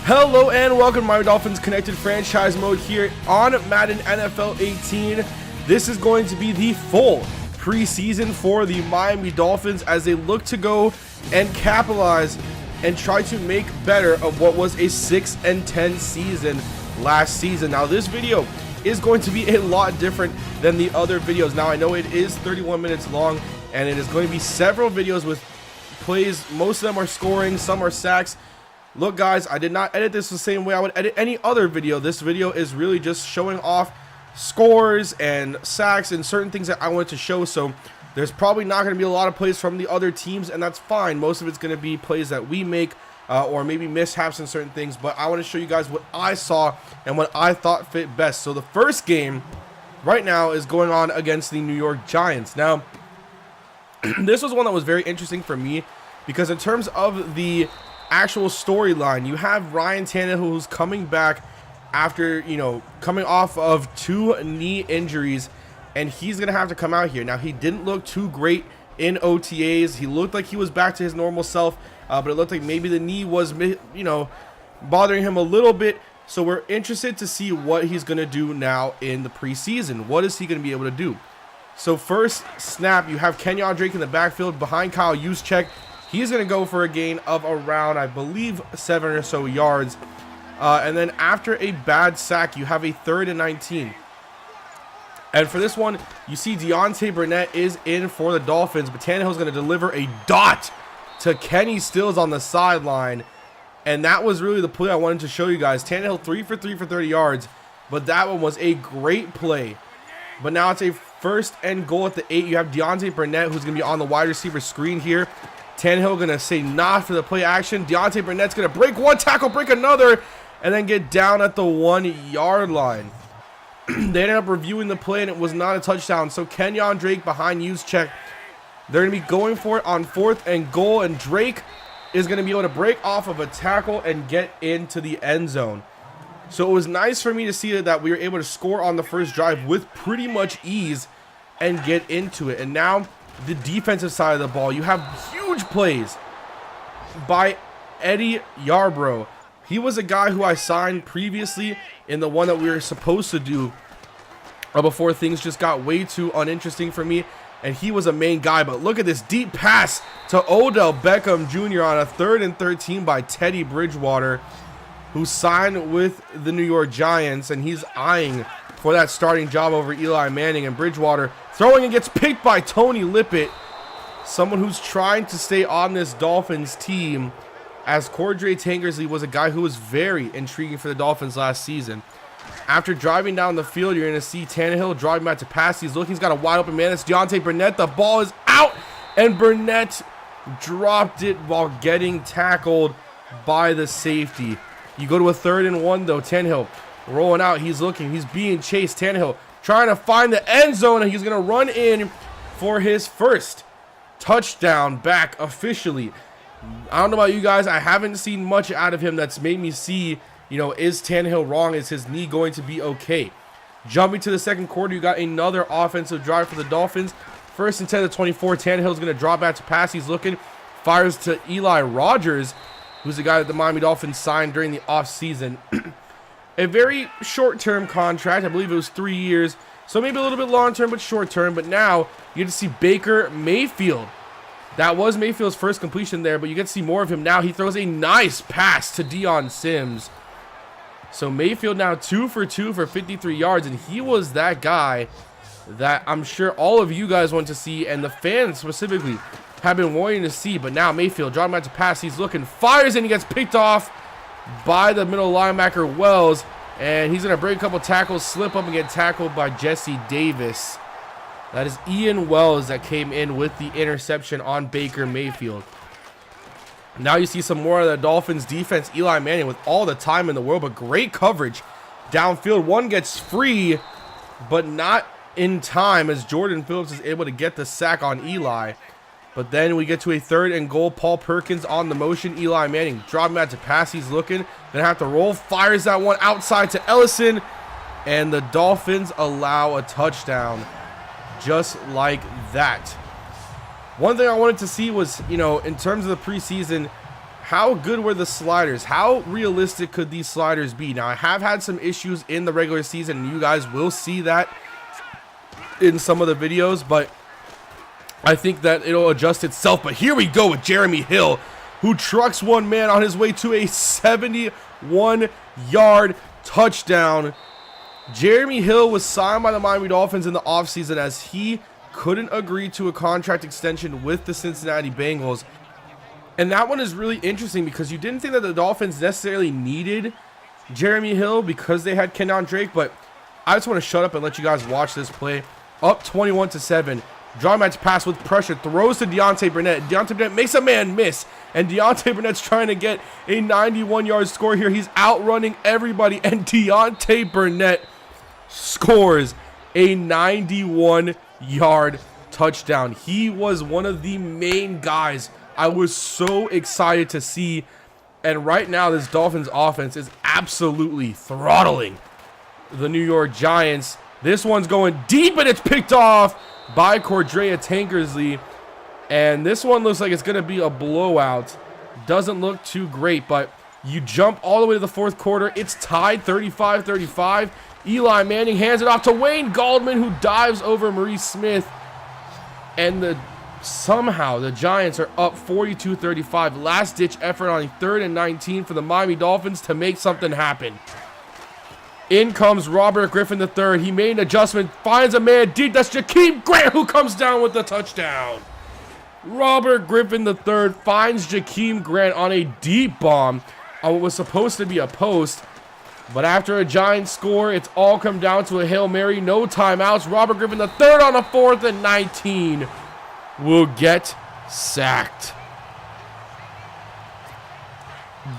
Hello and welcome to my Dolphins Connected franchise mode here on Madden NFL 18. This is going to be the full preseason for the Miami Dolphins as they look to go and capitalize and try to make better of what was a 6-10 season last season. Now this video is going to be a lot different than the other videos. Now I know it is 31 minutes long and it is going to be several videos with plays. Most of them are scoring, some are sacks. Look guys, I did not edit this the same way I would edit any other video. This video is really just showing off scores and sacks and certain things that I wanted to show. So there's probably not going to be a lot of plays from the other teams, and that's fine. Most of it's going to be plays that we make or maybe mishaps in certain things. But I want to show you guys what I saw and what I thought fit best. So the first game right now is going on against the New York Giants. Now, this was one that was very interesting for me because in terms of the actual storyline, you have Ryan Tannehill who's coming back after, coming off of 2 knee injuries, and he's gonna have to come out here. Now he didn't look too great in OTAs. He looked like he was back to his normal self, but it looked like maybe the knee was bothering him a little bit. So we're interested to see what he's gonna do now in the preseason. What is he gonna be able to do? So first snap, you have Kenyon Drake in the backfield behind Kyle Juszczyk. He's going to go for a gain of around, I believe, 7 or so yards. And then after a bad sack, you have a 3rd and 19. And for this one, you see Deontay Burnett is in for the Dolphins, but Tannehill's going to deliver a dot to Kenny Stills on the sideline. And that was really the play I wanted to show you guys. Tannehill 3 for 3 for 30 yards, but that one was a great play. But now it's a 1st and goal at the 8. You have Deontay Burnett, who's going to be on the wide receiver screen here. Tannehill going to say not for the play action. Deontay Burnett's going to break one tackle, break another, and then get down at the 1-yard line. They ended up reviewing the play, and it was not a touchdown. So Kenyon Drake behind Juszczyk. They're going to be going for it on 4th and goal, and Drake is going to be able to break off of a tackle and get into the end zone. So it was nice for me to see that we were able to score on the first drive with pretty much ease and get into it. And now the defensive side of the ball, you have huge plays by Eddie Yarbrough. He was a guy who I signed previously in the one that we were supposed to do before things just got way too uninteresting for me, and he was a main guy. But look at this deep pass to Odell Beckham Jr. on a 3rd and 13 by Teddy Bridgewater, who signed with the New York Giants, and he's eyeing for that starting job over Eli Manning. And Bridgewater throwing and gets picked by Tony Lippett, someone who's trying to stay on this Dolphins team, as Cordray Tankersley was a guy who was very intriguing for the Dolphins last season. After driving down the field, you're going to see Tannehill driving back to pass. He's got a wide open man. It's Deontay Burnett. The ball is out, and Burnett dropped it while getting tackled by the safety. You go to a 3rd and 1 though. Tannehill rolling out. He's looking. He's being chased. Tannehill trying to find the end zone, and he's going to run in for his first touchdown back officially. I don't know about you guys. I haven't seen much out of him that's made me see, is Tannehill wrong? Is his knee going to be okay? Jumping to the second quarter, you got another offensive drive for the Dolphins. 1st and 10 to 24. Tannehill's going to drop back to pass. He's looking. Fires to Eli Rogers, who's the guy that the Miami Dolphins signed during the offseason. A very short-term contract. I believe it was 3 years. So maybe a little bit long-term, but short-term. But now you get to see Baker Mayfield. That was Mayfield's first completion there, but you get to see more of him now. He throws a nice pass to Deion Sims. So Mayfield now 2 for 2 for 53 yards, and he was that guy that I'm sure all of you guys want to see, and the fans specifically have been wanting to see. But now Mayfield dropping back to pass. He's looking, fires, and he gets picked off by the middle linebacker Wells, and he's going to break a couple tackles, slip up and get tackled by Jesse Davis. That is Ian Wells that came in with the interception on Baker Mayfield. Now you see some more of the Dolphins defense. Eli Manning with all the time in the world, but great coverage downfield. One gets free, but not in time, as Jordan Phillips is able to get the sack on Eli. But then we get to a 3rd and goal. Paul Perkins on the motion. Eli Manning dropping back to pass. He's looking. Gonna have to roll. Fires that one outside to Ellison. And the Dolphins allow a touchdown just like that. One thing I wanted to see was, in terms of the preseason, how good were the sliders? How realistic could these sliders be? Now, I have had some issues in the regular season, and you guys will see that in some of the videos, but I think that it'll adjust itself. But here we go with Jeremy Hill, who trucks one man on his way to a 71-yard touchdown. Jeremy Hill was signed by the Miami Dolphins in the offseason as he couldn't agree to a contract extension with the Cincinnati Bengals. And that one is really interesting because you didn't think that the Dolphins necessarily needed Jeremy Hill because they had Kenyon Drake, but I just want to shut up and let you guys watch this play. Up 21-7. Draw match pass with pressure. Throws to Deontay Burnett. Deontay Burnett makes a man miss. And Deontay Burnett's trying to get a 91-yard score here. He's outrunning everybody. And Deontay Burnett scores a 91-yard touchdown. He was one of the main guys I was so excited to see. And right now, this Dolphins offense is absolutely throttling the New York Giants. This one's going deep, and it's picked off by Cordrea Tankersley. And this one looks like it's going to be a blowout. Doesn't look too great, but you jump all the way to the fourth quarter. It's tied 35-35. Eli Manning hands it off to Wayne Gallman, who dives over Maurice Smith. And somehow the Giants are up 42-35. Last-ditch effort on a 3rd and 19 for the Miami Dolphins to make something happen. In comes Robert Griffin III. He made an adjustment, finds a man deep. That's Jakeem Grant, who comes down with the touchdown. Robert Griffin III finds Jakeem Grant on a deep bomb on what was supposed to be a post. But after a Giants score, it's all come down to a Hail Mary. No timeouts. Robert Griffin III on a 4th and 19 will get sacked.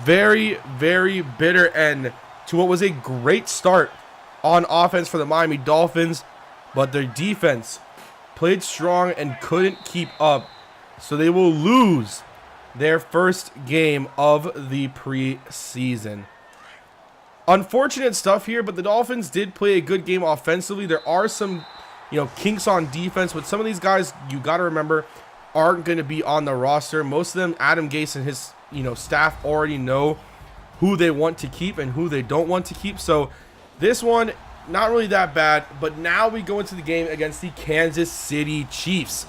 Very, very bitter end to what was a great start on offense for the Miami Dolphins, but their defense played strong and couldn't keep up, so they will lose their first game of the preseason. Unfortunate stuff here, but the Dolphins did play a good game offensively. There are some, kinks on defense, but some of these guys, you got to remember, aren't going to be on the roster. Most of them, Adam Gase and his, staff already know who they want to keep and who they don't want to keep. So this one, not really that bad, but now we go into the game against the Kansas City Chiefs.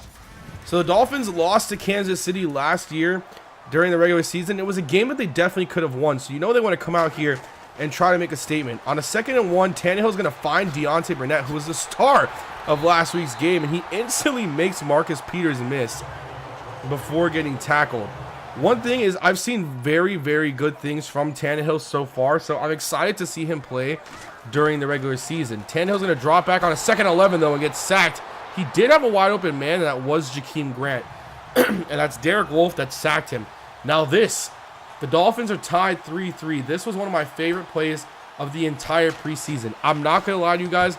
So the Dolphins lost to Kansas City last year during the regular season. It was a game that they definitely could have won. So they want to come out here and try to make a statement. On a 2nd and 1, Tannehill's going to find Deontay Burnett, who was the star of last week's game, and he instantly makes Marcus Peters miss before getting tackled. One thing is, I've seen very, very good things from Tannehill so far, so I'm excited to see him play during the regular season. Tannehill's going to drop back on a 2nd and 11, though, and get sacked. He did have a wide open man, and that was Jakeem Grant. And that's Derek Wolfe that sacked him. Now the Dolphins are tied 3-3. This was one of my favorite plays of the entire preseason. I'm not going to lie to you guys.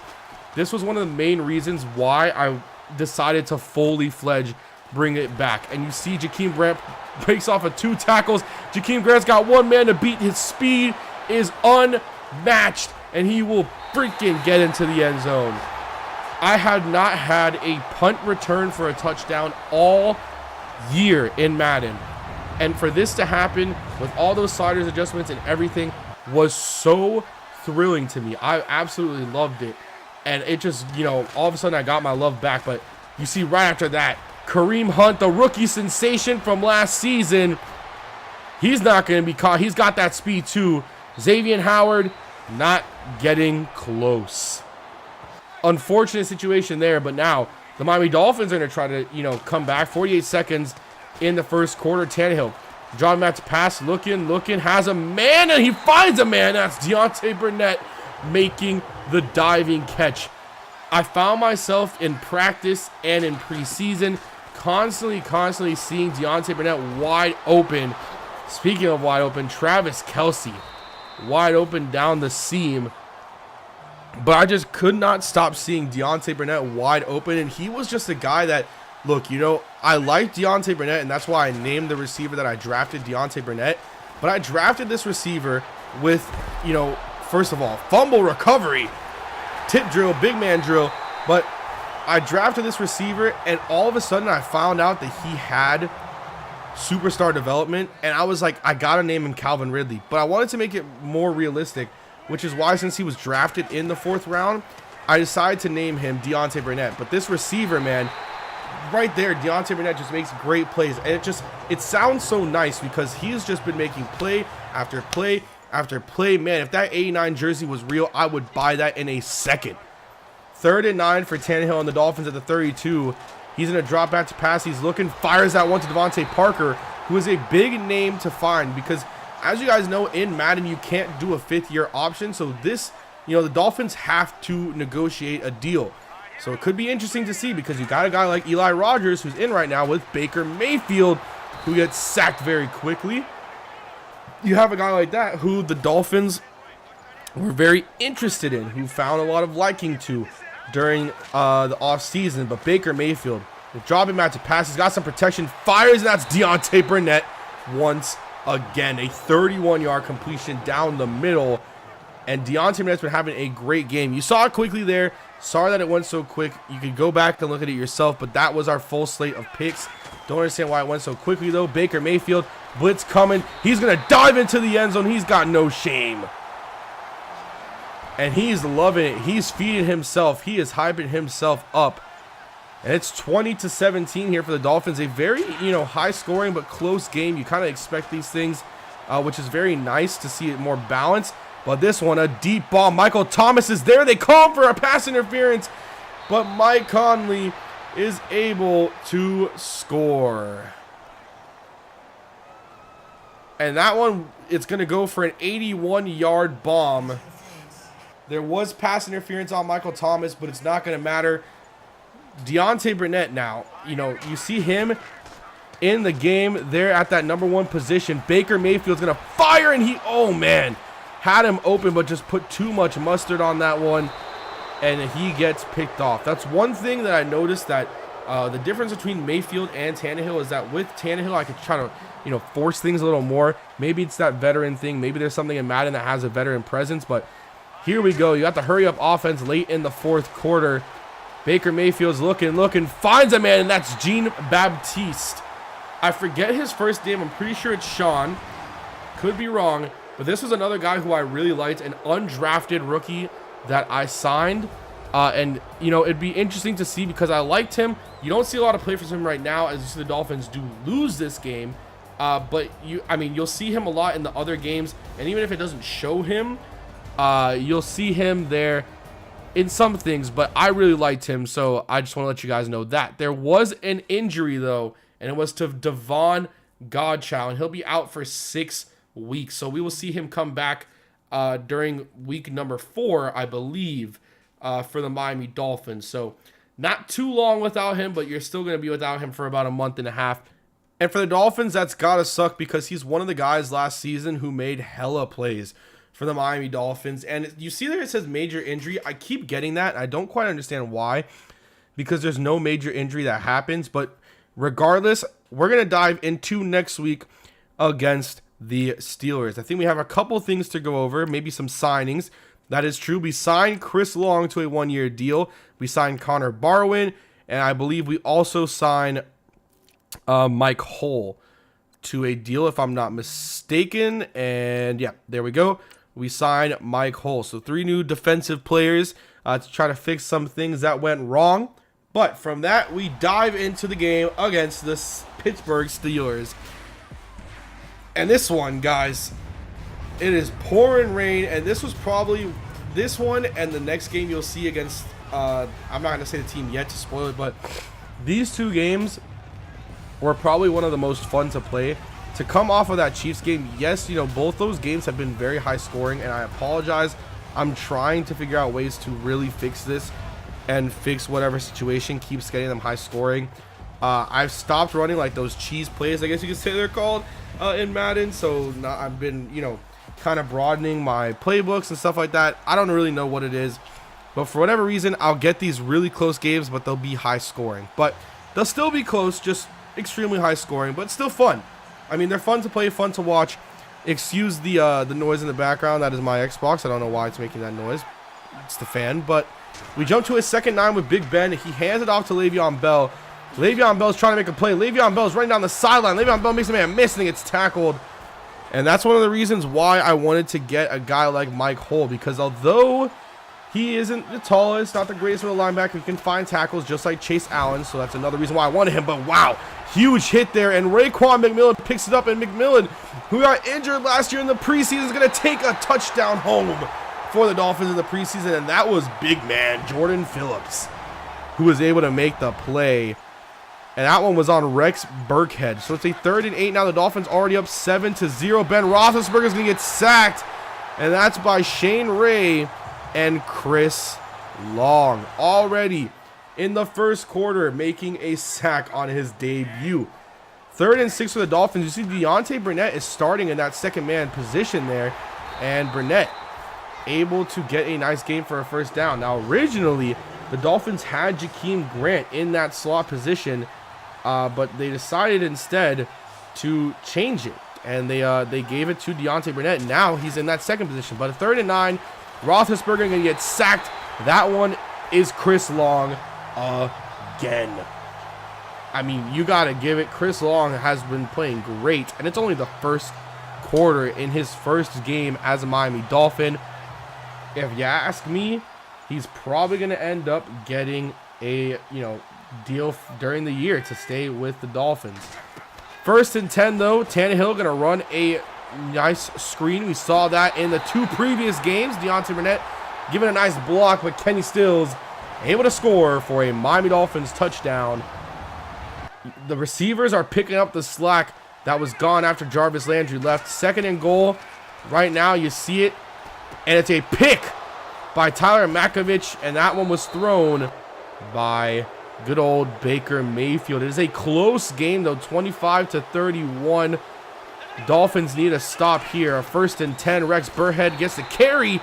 This was one of the main reasons why I decided to fully fledge bring it back. And you see Jakeem Grant breaks off of 2 tackles. Jakeem Grant's got one man to beat. His speed is unmatched, and he will freaking get into the end zone. I had not had a punt return for a touchdown all year in Madden. And for this to happen with all those sliders adjustments and everything was so thrilling to me. I absolutely loved it. And it just, all of a sudden I got my love back. But you see right after that, Kareem Hunt, the rookie sensation from last season, he's not going to be caught. He's got that speed too. Xavier Howard not getting close. Unfortunate situation there, but now the Miami Dolphins are going to try to, come back. 48 seconds in the first quarter. Tannehill, John Matt's pass, looking, has a man, and he finds a man. That's Deontay Burnett making the diving catch. I found myself in practice and in preseason constantly seeing Deontay Burnett wide open. Speaking of wide open, Travis Kelce wide open down the seam. But I just could not stop seeing Deontay Burnett wide open, and he was just a guy that, look, I like Deontay Burnett, and that's why I named the receiver that I drafted Deontay Burnett. But I drafted this receiver with, first of all, fumble recovery, tip drill, big man drill. But I drafted this receiver, and all of a sudden I found out that he had superstar development, and I was like, I gotta name him Calvin Ridley, but I wanted to make it more realistic, which is why, since he was drafted in the 4th round, I decided to name him Deontay Burnett. But this receiver, man, right there, Deontay Burnett just makes great plays, and it sounds so nice because he's just been making play after play after play. Man, if that 89 jersey was real, I would buy that in a second. 3rd and 9 for Tannehill and the Dolphins at the 32. He's going to drop back to pass. He's looking, fires that one to Devontae Parker, who is a big name to find because, as you guys know, in Madden, you can't do a 5th-year option. So this, the Dolphins have to negotiate a deal. So it could be interesting to see because you got a guy like Eli Rogers, who's in right now with Baker Mayfield, who gets sacked very quickly. You have a guy like that who the Dolphins were very interested in, who found a lot of liking to during the offseason. But Baker Mayfield, dropping back to pass, he's got some protection, fires, and that's Deontay Burnett once again. A 31-yard completion down the middle, and Deontay Burnett's been having a great game. You saw it quickly there. Sorry that it went so quick. You could go back and look at it yourself, but that was our full slate of picks. Don't understand why it went so quickly, though. Baker Mayfield, blitz coming. He's going to dive into the end zone. He's got no shame. And he's loving it. He's feeding himself. He is hyping himself up. And it's 20-17 here for the Dolphins. A very, high scoring but close game. You kind of expect these things, which is very nice to see it more balanced. But this one, a deep ball. Michael Thomas is there. They call for a pass interference. But Mike Conley is able to score. And that one, it's going to go for an 81-yard bomb. There was pass interference on Michael Thomas, but it's not going to matter. Deontay Burnett now, you see him in the game there at that number 1 position. Baker Mayfield's going to fire, and had him open, but just put too much mustard on that one, and he gets picked off. That's one thing that I noticed, that the difference between Mayfield and Tannehill is that with Tannehill, I could try to, force things a little more. Maybe it's that veteran thing. Maybe there's something in Madden that has a veteran presence, but here we go. You got the hurry-up offense late in the 4th quarter. Baker Mayfield's looking, finds a man, and that's Jean-Baptiste. I forget his first name. I'm pretty sure it's Sean. Could be wrong. But this was another guy who I really liked, an undrafted rookie that I signed. And, it'd be interesting to see because I liked him. You don't see a lot of play from him right now, as you see the Dolphins do lose this game. But, you'll see him a lot in the other games. And even if it doesn't show him, you'll see him there in some things. But I really liked him, so I just want to let you guys know that. There was an injury, though, and it was to Devon Godchild, and he'll be out for 6 weeks. So we will see him come back during week number 4, I believe, for the Miami Dolphins. So not too long without him, but you're still going to be without him for about a month and a half. And for the Dolphins, that's got to suck because he's one of the guys last season who made hella plays for the Miami Dolphins. And you see there it says major injury. I keep getting that. I don't quite understand why, because there's no major injury that happens. But regardless, we're going to dive into next week against the Steelers. I think we have a couple things to go over, maybe some signings. That is true. We signed Chris Long to a 1-year deal. We signed Connor Barwin, and I believe we also signed Mike Hull to a deal, if I'm not mistaken. And yeah, there we go. We signed Mike Hull. So 3 new defensive players to try to fix some things that went wrong. But from that, we dive into the game against the Pittsburgh Steelers. And this one, guys, it is pouring rain, and this was probably this one and the next game you'll see against, I'm not going to say the team yet to spoil it, but these 2 games were probably one of the most fun to play. To come off of that Chiefs game, yes, both those games have been very high scoring, and I apologize. I'm trying to figure out ways to really fix this and fix whatever situation keeps getting them high scoring. I've stopped running like those cheese plays, I guess you could say they're called, in Madden. So I've been, kind of broadening my playbooks and stuff like that. I don't really know what it is, but for whatever reason, I'll get these really close games, but they'll be high scoring. But they'll still be close, just extremely high scoring, but still fun. They're fun to play, fun to watch. Excuse the noise in the background. That is my Xbox. I don't know why it's making that noise. It's the fan. But we jump to a 2nd 9 with Big Ben. He hands it off to Le'Veon Bell. Le'Veon Bell's trying to make a play. Le'Veon Bell's running down the sideline. Le'Veon Bell makes a man miss and gets tackled. And that's one of the reasons why I wanted to get a guy like Mike Hull, because although he isn't the tallest, not the greatest of a linebacker, he can find tackles just like Chase Allen. So that's another reason why I wanted him. But wow, huge hit there. And Raekwon McMillan picks it up. And McMillan, who got injured last year in the preseason, is going to take a touchdown home for the Dolphins in the preseason. And that was big man Jordan Phillips who was able to make the play. And that one was on Rex Burkhead. So it's a 3rd and 8 now. The Dolphins already up 7-0. Ben Roethlisberger is going to get sacked. And that's by Shane Ray and Chris Long. Already in the first quarter, making a sack on his debut. 3rd and 6 for the Dolphins. You see Deontay Burnett is starting in that second man position there. And Burnett able to get a nice game for a first down. Now, originally, the Dolphins had Jakeem Grant in that slot position. But they decided instead to change it, and they gave it to Deontay Burnett. Now he's in that second position. But a 3rd and 9, Roethlisberger going to get sacked. That one is Chris Long again. I mean, you got to give it. Chris Long has been playing great, and it's only the first quarter in his first game as a Miami Dolphin. If you ask me, he's probably going to end up getting a, deal during the year to stay with the Dolphins. 1st and 10 though. Tannehill gonna run a nice screen. We saw that in the 2 previous games. Deontay Burnett giving a nice block, but Kenny Stills able to score for a Miami Dolphins touchdown. The receivers are picking up the slack that was gone after Jarvis Landry left. 2nd and goal. Right now you see it, and it's a pick by Tyler Makovich, and that one was thrown by good old Baker Mayfield. It is a close game though, 25-31. Dolphins need a stop here. A 1st and 10. Rex Burkhead gets the carry,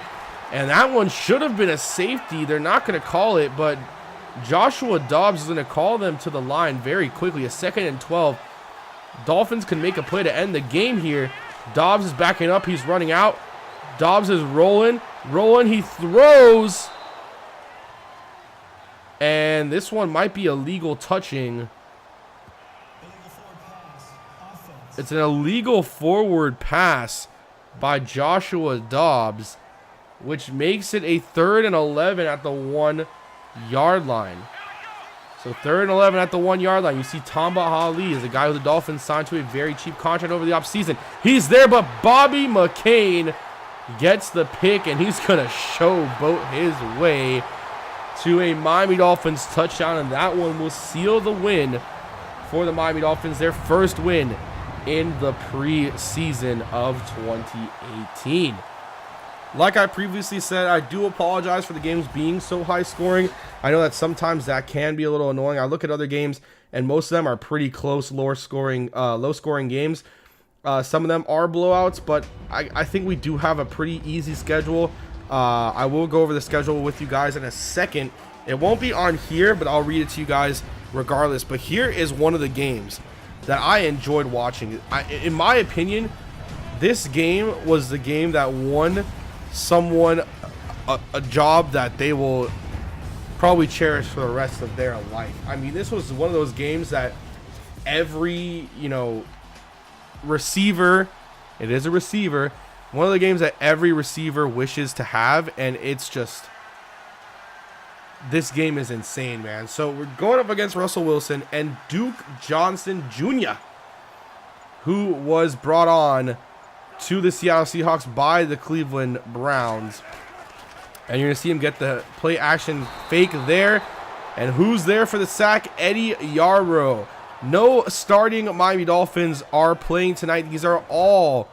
and that one should have been a safety. They're not going to call it, but Joshua Dobbs is going to call them to the line very quickly. A 2nd and 12. Dolphins can make a play to end the game here. Dobbs is backing up. He's running out. Dobbs is rolling. He throws. And this one might be illegal touching. It's an illegal forward pass by Joshua Dobbs, which makes it a 3rd and 11 at the 1-yard line. So 3rd and 11 at the 1-yard line. You see Tamba Hali is a guy who the Dolphins signed to a very cheap contract over the offseason. He's there, but Bobby McCain gets the pick, and he's going to showboat his way to a Miami Dolphins touchdown, and that one will seal the win for the Miami Dolphins, their first win in the preseason of 2018. Like I previously said, I do apologize for the games being so high scoring. I know that sometimes that can be a little annoying. I look at other games, and most of them are pretty close, low scoring games. Some of them are blowouts, but I think we do have a pretty easy schedule. I will go over the schedule with you guys in a second. It won't be on here, but I'll read it to you guys regardless. But here is one of the games that I enjoyed watching. In my opinion, this game was the game that won someone a job that they will probably cherish for the rest of their life. I mean, this was one of those games that every, receiver, it is a receiver, one of the games that every receiver wishes to have, and it's just, this game is insane, man. So we're going up against Russell Wilson and Duke Johnson Jr., who was brought on to the Seattle Seahawks by the Cleveland Browns. And you're going to see him get the play action fake there. And who's there for the sack? Eddie Yarrow. No starting Miami Dolphins are playing tonight. These are all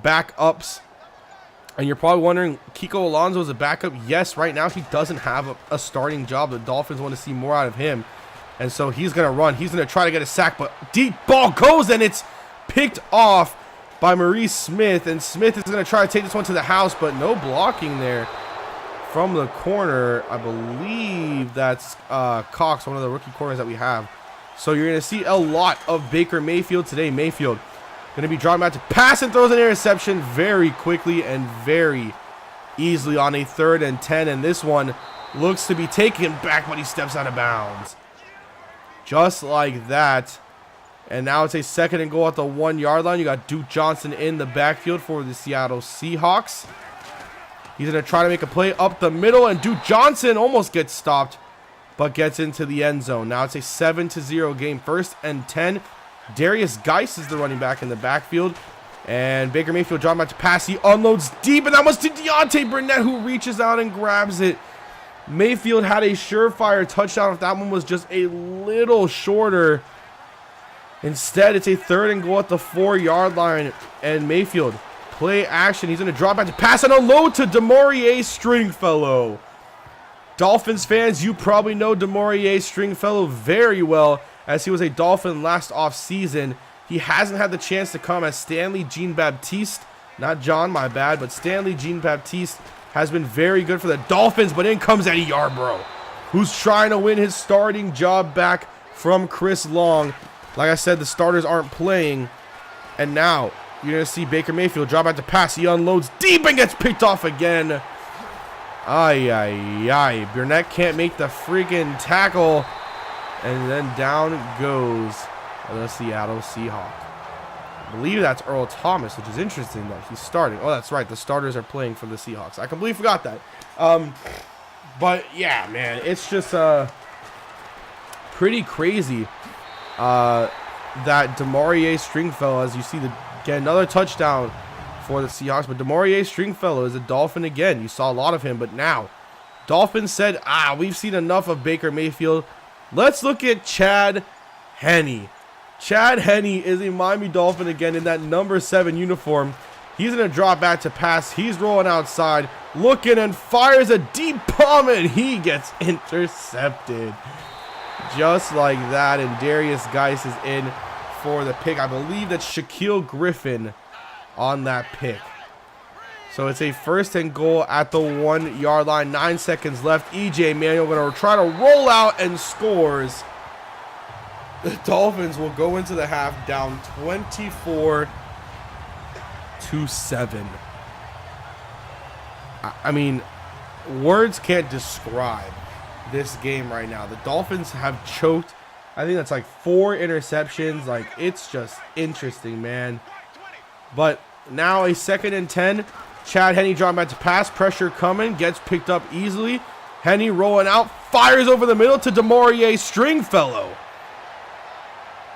backups. And you're probably wondering, Kiko Alonso is a backup. Yes, right now he doesn't have a starting job. The Dolphins want to see more out of him. And so he's going to run. He's going to try to get a sack, but deep ball goes, and it's picked off by Maurice Smith. And Smith is going to try to take this one to the house, but no blocking there from the corner. I believe that's Cox, one of the rookie corners that we have. So you're going to see a lot of Baker Mayfield today. Mayfield going to be dropping out to pass and throws an interception very quickly and very easily on a 3rd and 10. And this one looks to be taken back, but he steps out of bounds. Just like that. And now it's a 2nd and goal at the 1-yard line. You got Duke Johnson in the backfield for the Seattle Seahawks. He's going to try to make a play up the middle, and Duke Johnson almost gets stopped, but gets into the end zone. Now it's a 7-0 game. 1st and 10. Darius Geis is the running back in the backfield. And Baker Mayfield dropping back to pass. He unloads deep, and that was to Deontay Burnett, who reaches out and grabs it. Mayfield had a surefire touchdown if that one was just a little shorter. Instead, it's a 3rd and goal at the 4-yard line. And Mayfield, play action. He's going to drop back to pass and unload to DeMaurier Stringfellow. Dolphins fans, you probably know DeMaurier Stringfellow very well, as he was a Dolphin last offseason. He hasn't had the chance to come as Stanley Jean-Baptiste. Not John, my bad, but Stanley Jean-Baptiste has been very good for the Dolphins. But in comes Eddie Yarbrough, who's trying to win his starting job back from Chris Long. Like I said, the starters aren't playing. And now you're going to see Baker Mayfield drop back to pass. He unloads deep and gets picked off again. Ay, ay, ay. Burnett can't make the freaking tackle. And then down goes the Seattle Seahawks. I believe that's Earl Thomas, which is interesting that he's starting. Oh, that's right. The starters are playing for the Seahawks. I completely forgot that. But, yeah, man. It's just pretty crazy that DeMaurier Stringfellow, as you see, get another touchdown for the Seahawks. But DeMaurier Stringfellow is a Dolphin again. You saw a lot of him. But now, Dolphins said, we've seen enough of Baker Mayfield. Let's look at Chad Henne. Chad Henne is a Miami Dolphin again in that number 7 uniform. He's going to drop back to pass. He's rolling outside, looking, and fires a deep bomb, and he gets intercepted. Just like that, and Darius Geis is in for the pick. I believe that's Shaquille Griffin on that pick. So it's a 1st and goal at the 1-yard line. 9 seconds left. EJ Manuel going to try to roll out and scores. The Dolphins will go into the half down 24-7. I mean, words can't describe this game right now. The Dolphins have choked. I think that's like 4 interceptions. Like, it's just interesting, man. But now a 2nd and 10. Chad Henne dropping back to pass. Pressure coming. Gets picked up easily. Henne rolling out. Fires over the middle to DeMaurier Stringfellow.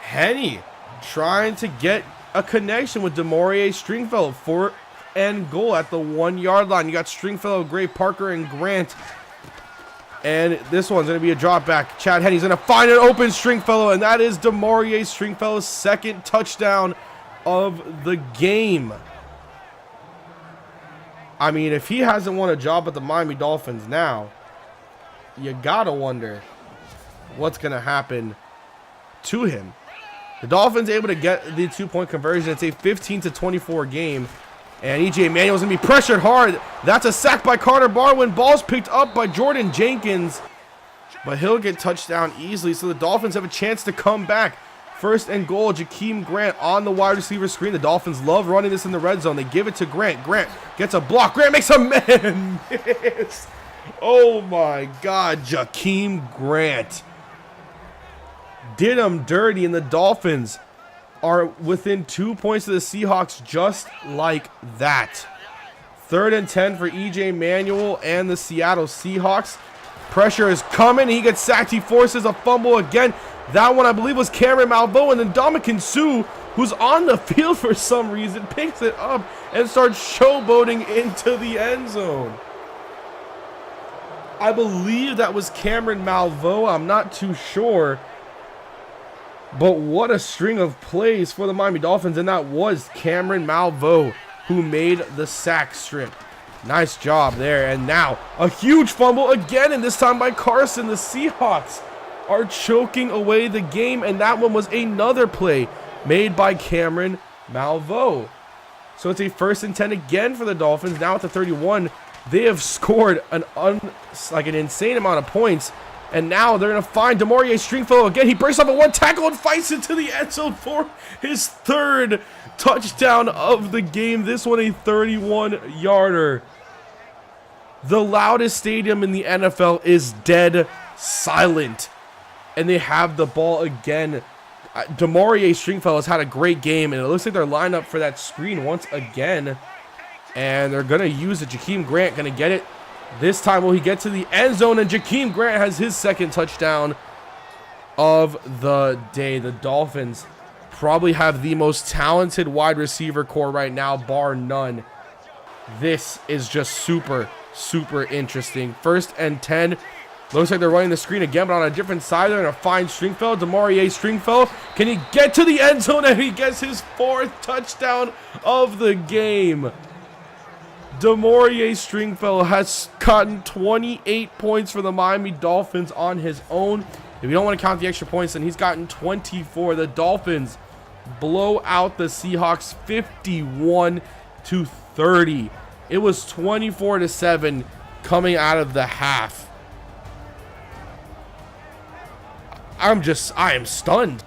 Henne trying to get a connection with DeMaurier Stringfellow. 4th and goal at the 1-yard line. You got Stringfellow, Gray, Parker, and Grant. And this one's going to be a drop back. Chad Henne's going to find an open Stringfellow, and that is DeMaurier Stringfellow's 2nd touchdown of the game. I mean, if he hasn't won a job at the Miami Dolphins now, you got to wonder what's going to happen to him. The Dolphins able to get the 2-point conversion. It's a 15-24 game. And EJ Manuel's going to be pressured hard. That's a sack by Carter Barwin. Ball's picked up by Jordan Jenkins. But he'll get touchdown easily. So the Dolphins have a chance to come back. 1st and goal, Jakeem Grant on the wide receiver screen. The Dolphins love running this in the red zone. They give it to Grant. Grant gets a block. Grant makes a man miss. Oh my God, Jakeem Grant did him dirty, and the Dolphins are within 2 points of the Seahawks just like that. 3rd and 10 for EJ Manuel and the Seattle Seahawks. Pressure is coming. He gets sacked. He forces a fumble again. That one, I believe, was Cameron Malveaux, and then Dominican Sue, who's on the field for some reason, picks it up and starts showboating into the end zone. I believe that was Cameron Malveaux. I'm not too sure. But what a string of plays for the Miami Dolphins, and that was Cameron Malveaux who made the sack strip. Nice job there. And now a huge fumble again, and this time by Carson. The Seahawks are choking away the game, and that one was another play made by Cameron Malveaux. So it's a 1st and 10 again for the Dolphins. Now at the 31, they have scored an insane amount of points. And now they're going to find DeMaurier Stringfellow again. He breaks off a 1 tackle and fights into the end zone for his 3rd touchdown of the game. This one a 31-yarder. The loudest stadium in the NFL is dead silent. and they have the ball again. Demarier Stringfellow has had a great game, and it looks like they're lined up for that screen once again. And they're going to use it. Jakeem Grant going to get it. This time will he get to the end zone, and Jakeem Grant has his second touchdown of the day. The Dolphins probably have the most talented wide receiver core right now, bar none. This is just super, super interesting. 1st and 10. Looks like they're running the screen again, but on a different side. They're going to find Stringfellow. Demarier Stringfellow. Can he get to the end zone? And he gets his 4th touchdown of the game. Demarier Stringfellow has gotten 28 points for the Miami Dolphins on his own. If you don't want to count the extra points, then he's gotten 24. The Dolphins blow out the Seahawks 51-30. It was 24-7 coming out of the half. I am stunned.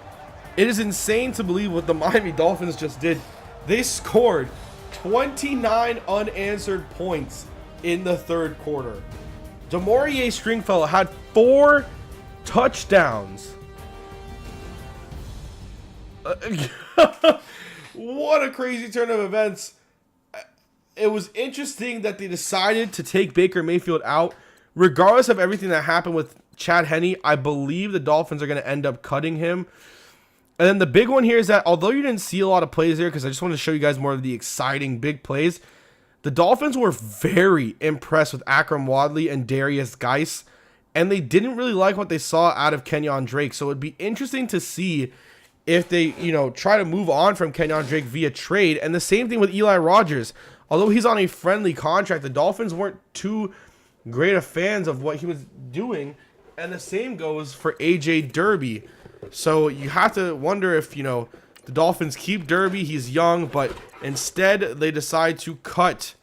It is insane to believe what the Miami Dolphins just did. They scored 29 unanswered points in the 3rd quarter. Demarier Stringfellow had 4 touchdowns. What a crazy turn of events. It was interesting that they decided to take Baker Mayfield out. Regardless of everything that happened with Chad Henne, I believe the Dolphins are going to end up cutting him. And then the big one here is that although you didn't see a lot of plays there, because I just want to show you guys more of the exciting big plays, the Dolphins were very impressed with Akram Wadley and Darius Geis, and they didn't really like what they saw out of Kenyon Drake. So it'd be interesting to see if they, try to move on from Kenyon Drake via trade. And the same thing with Eli Rogers. Although he's on a friendly contract, the Dolphins weren't too great of fans of what he was doing. And the same goes for AJ Derby. So you have to wonder if, the Dolphins keep Derby. He's young, but instead they decide to cut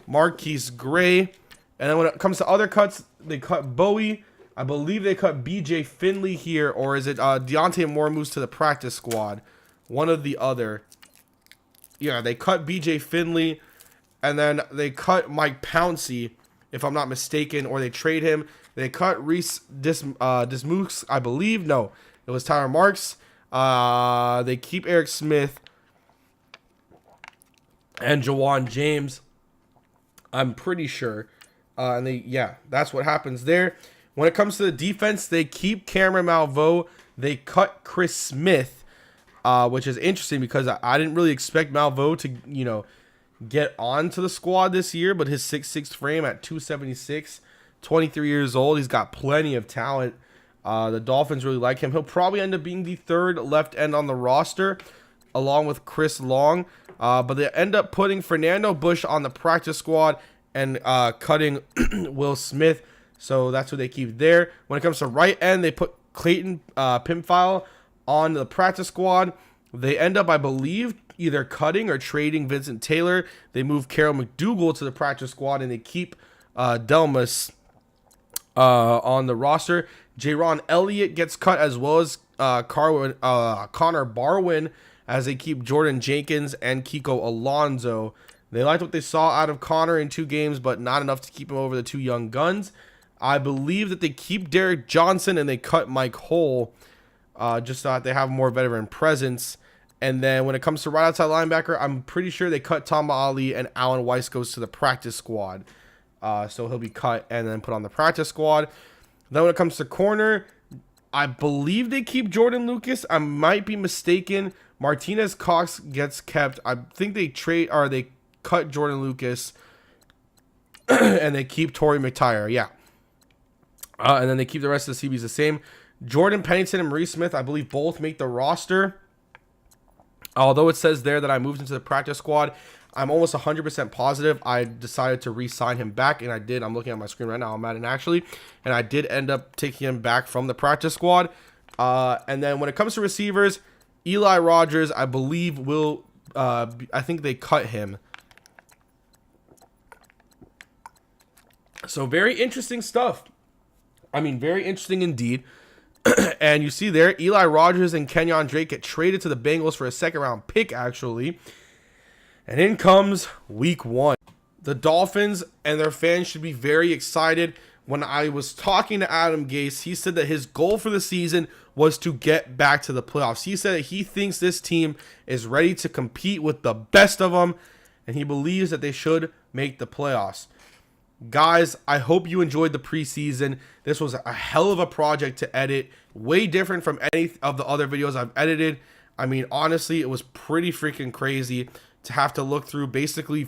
Marquise Gray. And then when it comes to other cuts, they cut Bowie. I believe they cut BJ Finley here, or is it Deontay Moore moves to the practice squad? One of the other. Yeah, they cut BJ Finley, and then they cut Mike Pouncey, if I'm not mistaken, or they trade him. They cut Reese Dismukes, I believe. No, it was Tyler Marks. They keep Eric Smith and Jawan James, I'm pretty sure. And that's what happens there. When it comes to the defense, they keep Cameron Malveaux. They cut Chris Smith, which is interesting because I didn't really expect Malveaux to, get onto the squad this year, but his 6'6" frame at 276, 23 years old, he's got plenty of talent. The Dolphins really like him. He'll probably end up being the 3rd left end on the roster, along with Chris Long. But they end up putting Fernando Bush on the practice squad and cutting Will Smith. So that's what they keep there. When it comes to right end, they put Clayton Pimphile on the practice squad. They end up, I believe, either cutting or trading Vincent Taylor. They move Carol McDougal to the practice squad, and they keep Delmas on the roster. Jaron Elliott gets cut, as well as Connor Barwin, as they keep Jordan Jenkins and Kiko Alonso. They liked what they saw out of Connor in 2 games, but not enough to keep him over the 2 young guns. I believe that they keep Derek Johnson and they cut Mike Hull, just so that they have more veteran presence. And then when it comes to right outside linebacker, I'm pretty sure they cut Tamba Ali, and Alan Weiss goes to the practice squad. So he'll be cut and then put on the practice squad. Then when it comes to corner, I believe they keep Jordan Lucas. I might be mistaken. Martinez Cox gets kept. I think they cut Jordan Lucas and they keep Torrey McTyer. Yeah. And then they keep the rest of the CBs the same. Jordan Pennington and Maurice Smith, I believe, both make the roster. Although it says there that I moved into the practice squad, I'm almost 100% positive I decided to re-sign him back, and I did. I'm looking at my screen right now. I'm at it actually, and I did end up taking him back from the practice squad. And then when it comes to receivers, Eli Rogers, I believe, I think they cut him. So very interesting stuff. I mean, very interesting indeed. And you see there, Eli Rogers and Kenyon Drake get traded to the Bengals for a 2nd-round pick, actually. And in comes week 1. The Dolphins and their fans should be very excited. when I was talking to Adam Gase, he said that his goal for the season was to get back to the playoffs. He said that he thinks this team is ready to compete with the best of them, and he believes that they should make the playoffs. Guys, I hope you enjoyed the preseason. This was a hell of a project to edit. Way different from any of the other videos I've edited. I mean, honestly, it was pretty freaking crazy to have to look through basically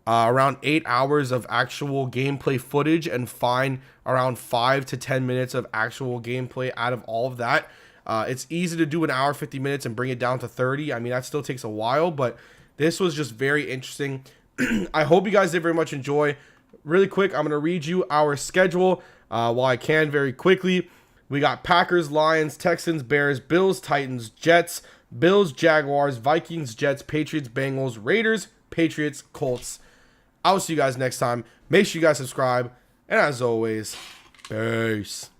around 8 hours of actual gameplay footage and find around 5 to 10 minutes of actual gameplay out of all of that. It's easy to do an hour, 50 minutes and bring it down to 30. I mean, that still takes a while, but this was just very interesting. I hope you guys did very much enjoy. Really quick, I'm going to read you our schedule while I can very quickly. We got Packers, Lions, Texans, Bears, Bills, Titans, Jets, Bills, Jaguars, Vikings, Jets, Patriots, Bengals, Raiders, Patriots, Colts. I'll see you guys next time. Make sure you guys subscribe. And as always, peace.